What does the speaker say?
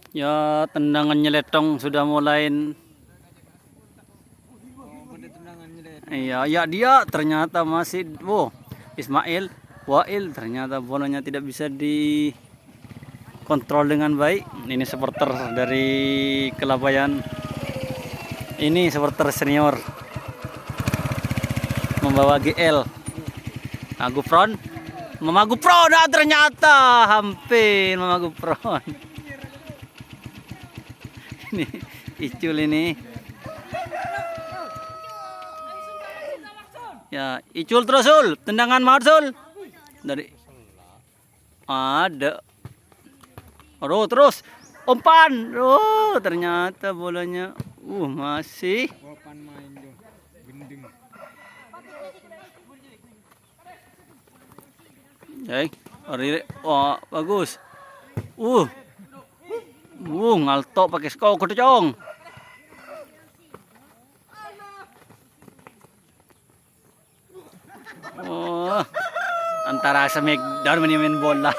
Ya, tendangannya Letong sudah mulai. Iya, ya dia ternyata masih, Ismail Wail ternyata bolanya tidak bisa dikontrol dengan baik. Ini supporter dari Kelabayan. Ini supporter senior membawa GL. Gufron, Mama Gufron, ternyata hampir Mama Gufron. Ini Icul ini. Ya, Icul terus Sul, tendangan Marsul. Dari ada. Terus umpan. Ternyata bolanya masih. Bagus. Ngalto pakai skau kocong. Antara Smackdown main bola.